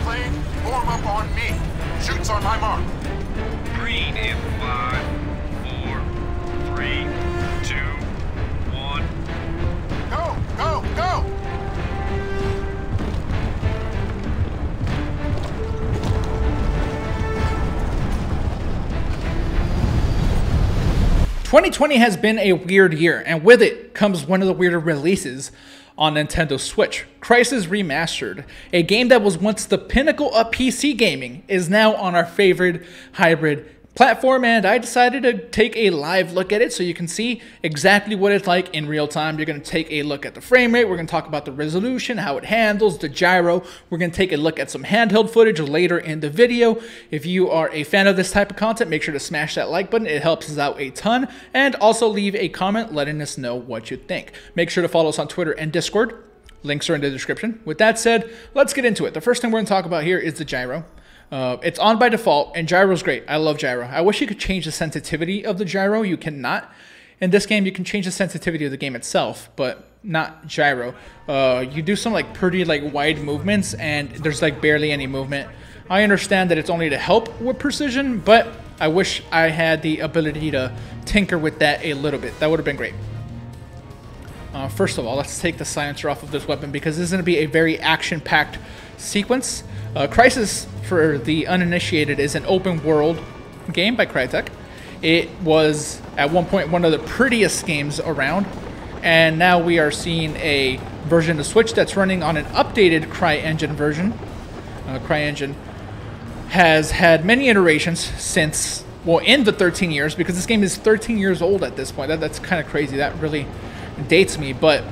plane, form up on me. Shoots on my mark. Green in 5, 4, 3, 2, 1. Go, go, go! 2020 has been a weird year, and with it comes one of the weirder releases on Nintendo Switch. Crysis Remastered, a game that was once the pinnacle of PC gaming, is now on our favorite hybrid platform, and I decided to take a live look at it so you can see exactly what it's like in real time. You're going to take a look at the frame rate, we're going to talk about the resolution, how it handles, the gyro, we're going to take a look at some handheld footage later in the video. If you are a fan of this type of content, make sure to smash that like button, it helps us out a ton, and also leave a comment letting us know what you think. Make sure to follow us on Twitter and Discord, links are in the description. With that said, let's get into it. The first thing we're going to talk about here is the gyro. It's on by default, and Gyro is great. I love Gyro. I wish you could change the sensitivity of the gyro. You cannot. In this game, you can change the sensitivity of the game itself, but not Gyro. You do some like pretty like wide movements, and there's like barely any movement. I understand that it's only to help with precision, but I wish I had the ability to tinker with that a little bit. That would have been great. First of all, let's take the silencer off of this weapon because this is going to be a very action-packed sequence. Crysis, for the uninitiated, is an open world game by Crytek. It was at one point one of the prettiest games around, and now we are seeing a version of Switch that's running on an updated CryEngine version. CryEngine has had many iterations since, well, in the 13 years, because this game is 13 years old at this point. That's kind of crazy. That really dates me, but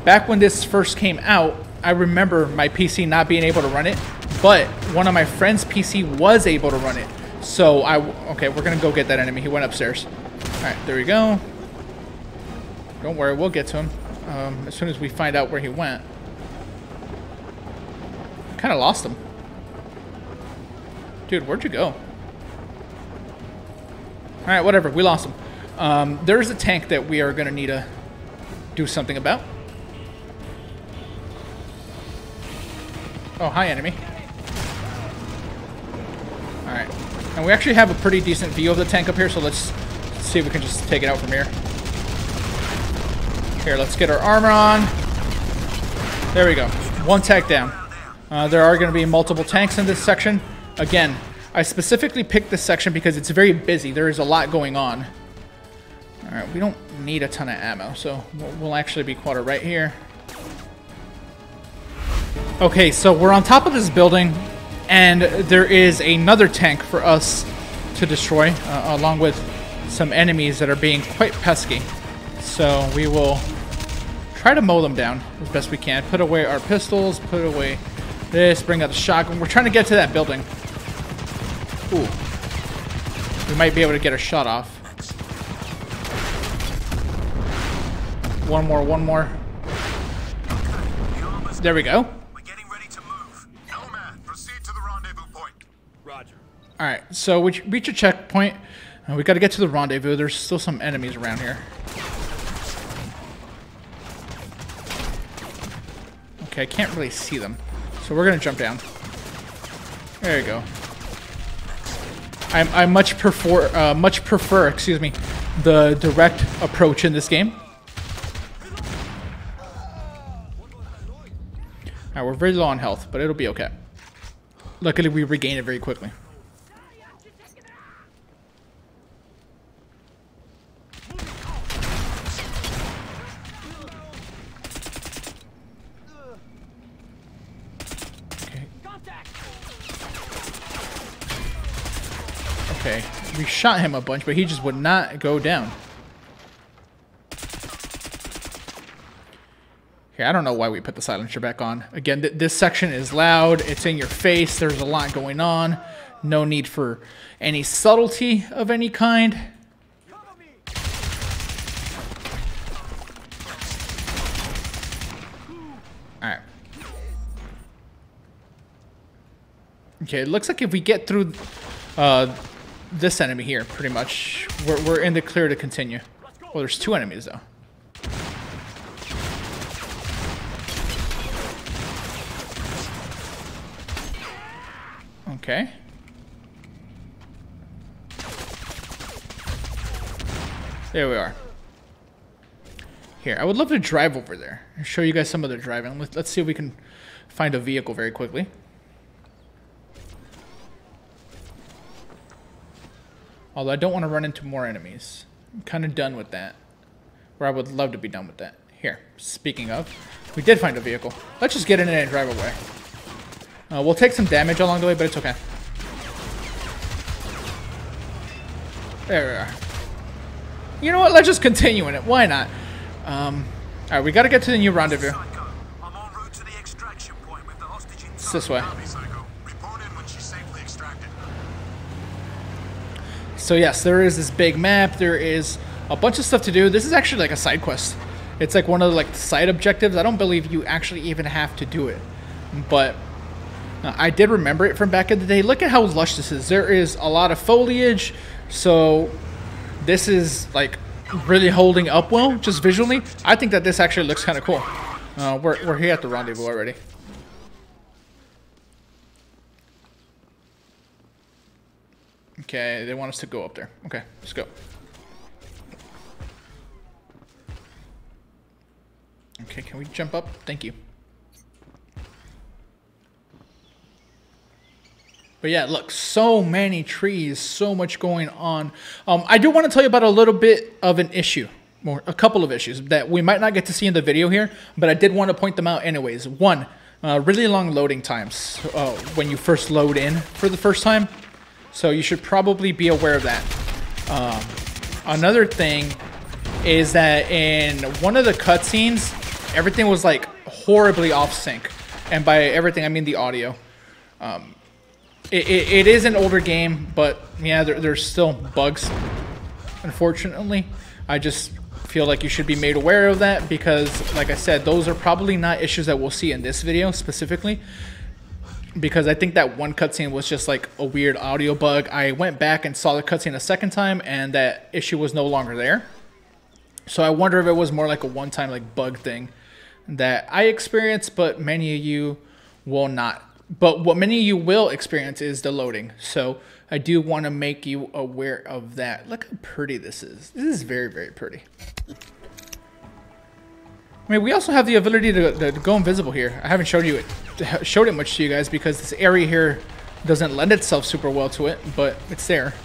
back when this first came out, I remember my PC not being able to run it, but one of my friend's PC was able to run it. So okay, we're gonna go get that enemy. He went upstairs. All right, there we go. Don't worry, we'll get to him as soon as we find out where he went. Kind of lost him. Dude, where'd you go? All right, whatever, we lost him. There's a tank that we are gonna need to do something about. Oh, hi, enemy. Alright. And we actually have a pretty decent view of the tank up here, so let's see if we can just take it out from here. Here, let's get our armor on. There we go. One tank down. There are going to be multiple tanks in this section. Again, I specifically picked this section because it's very busy. There is a lot going on. Alright, we don't need a ton of ammo, so we'll actually be quartered right here. Okay, so we're on top of this building, and there is another tank for us to destroy, along with some enemies that are being quite pesky. So we will try to mow them down as best we can. Put away our pistols, put away this, bring out the shotgun. We're trying to get to that building. Ooh. We might be able to get a shot off. One more, one more. There we go. Alright, so we reach a checkpoint. We got to get to the rendezvous. There's still some enemies around here. Okay, I can't really see them. So we're going to jump down. There you go. I much prefer, excuse me, the direct approach in this game. Alright, we're very low on health, but it'll be okay. Luckily, we regain it very quickly. Okay, we shot him a bunch, but he just would not go down. Okay, I don't know why we put the silencer back on. Again, this section is loud, it's in your face, there's a lot going on. No need for any subtlety of any kind. Alright. Okay, it looks like if we get through this enemy here, pretty much, we're in the clear to continue. Well, there's two enemies, though. Okay. There we are. Here, I would love to drive over there and show you guys some of the driving. Let's see if we can find a vehicle very quickly. Although I don't want to run into more enemies. I'm kind of done with that. Or I would love to be done with that. Here, speaking of, we did find a vehicle. Let's just get in it and drive away. We'll take some damage along the way, but it's okay. There we are. You know what? Let's just continue in it. Why not? Alright, we gotta get to the new rendezvous. I'm en route to the extraction point with the hostage inside. It's this way. Report in when she's safely extracted. So yes, there is this big map. There is a bunch of stuff to do. This is actually like a side quest. It's like one of the side objectives. I don't believe you actually even have to do it. But I did remember it from back in the day. Look at how lush this is. There is a lot of foliage. So this is like really holding up well, just visually. I think that this actually looks kind of cool. We're here at the rendezvous already. Okay, they want us to go up there. Okay, let's go. Okay, can we jump up? Thank you. But yeah, look, so many trees, so much going on. I do want to tell you about a little bit of an issue, or a couple of issues that we might not get to see in the video here, but I did want to point them out anyways. One, really long loading times when you first load in for the first time. So you should probably be aware of that. Another thing is that in one of the cutscenes, everything was like horribly off sync. And by everything, I mean the audio. It is an older game, but yeah, there's still bugs, unfortunately. I just feel like you should be made aware of that because, like I said, those are probably not issues that we'll see in this video specifically. Because I think that one cutscene was just like a weird audio bug. I went back and saw the cutscene a second time, and that issue was no longer there. So I wonder if it was more like a one-time like bug thing that I experienced, but many of you will not. But what many of you will experience is the loading. So I do want to make you aware of that. Look how pretty this is. This is very, very pretty. I mean, we also have the ability to go invisible here. I haven't showed it much to you guys because this area here doesn't lend itself super well to it, but it's there.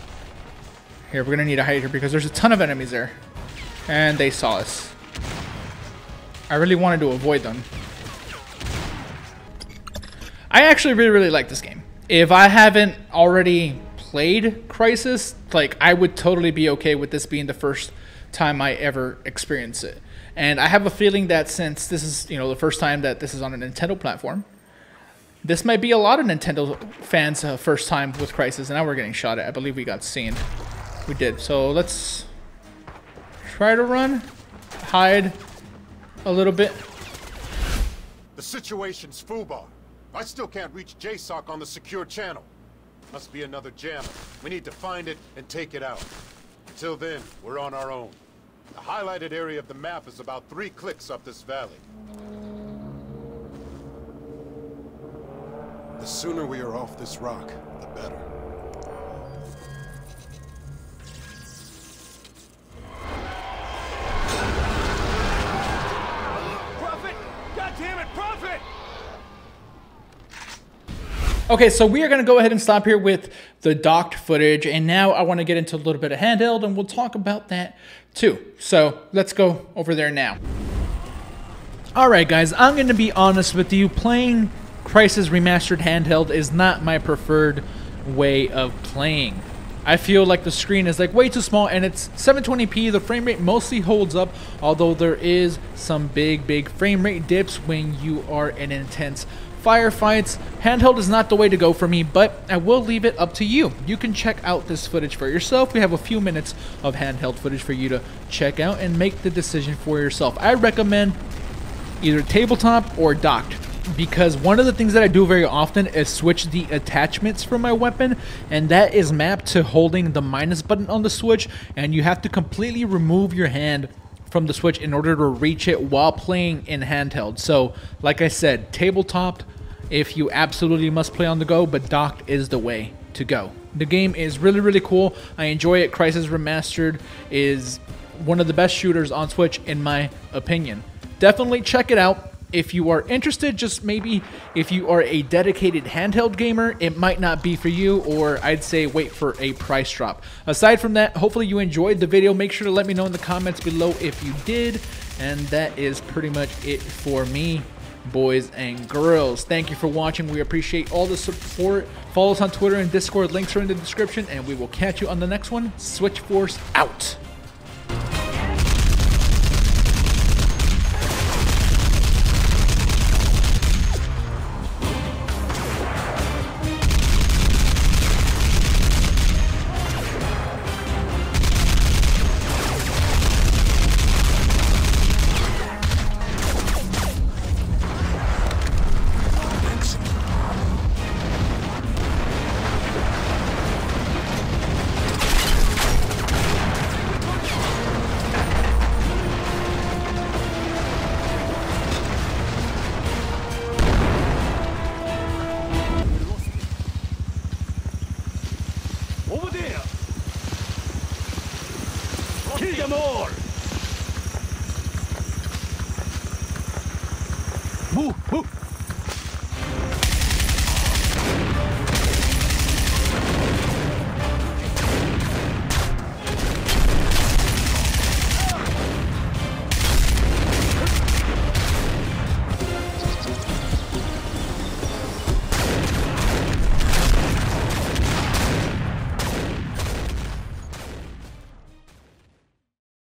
Here, we're going to need to hide here because there's a ton of enemies there. And they saw us. I really wanted to avoid them. I actually really like this game. If I haven't already played Crysis, like I would totally be okay with this being the first time I ever experience it. And I have a feeling that since this is, you know, the first time that this is on a Nintendo platform, this might be a lot of Nintendo fans' first time with Crysis. And now we're getting shot at. I believe we got seen. We did. So let's try to run, hide a little bit. The situation's foobar. I still can't reach JSOC on the secure channel. Must be another jammer. We need to find it and take it out. Until then, we're on our own. The highlighted area of the map is about 3 clicks up this valley. The sooner we are off this rock, the better. Prophet! God damn it, Prophet! Okay, so we are going to go ahead and stop here with the docked footage, and now I want to get into a little bit of handheld, and we'll talk about that too. So let's go over there now. Alright guys, I'm going to be honest with you, playing Crysis Remastered Handheld is not my preferred way of playing. I feel like the screen is like way too small, and it's 720p, the frame rate mostly holds up, although there is some big frame rate dips when you are in intense firefights. Handheld is not the way to go for me, but I will leave it up to you. You can check out this footage for yourself. We have a few minutes of handheld footage for you to check out and make the decision for yourself. I recommend either tabletop or docked, because one of the things that I do very often is switch the attachments for my weapon, and that is mapped to holding the minus button on the Switch, and you have to completely remove your hand from the Switch in order to reach it while playing in handheld. So like I said, tabletop if you absolutely must play on the go, but docked is the way to go. The game is really, really cool. I enjoy it. Crysis Remastered is one of the best shooters on Switch in my opinion. Definitely check it out. If you are interested, just maybe if you are a dedicated handheld gamer, it might not be for you, or I'd say wait for a price drop. Aside from that, hopefully you enjoyed the video. Make sure to let me know in the comments below if you did. And that is pretty much it for me, boys and girls. Thank you for watching. We appreciate all the support. Follow us on Twitter and Discord. Links are in the description, and we will catch you on the next one. SwitchForce out. Over there! Kill them all! Move, move!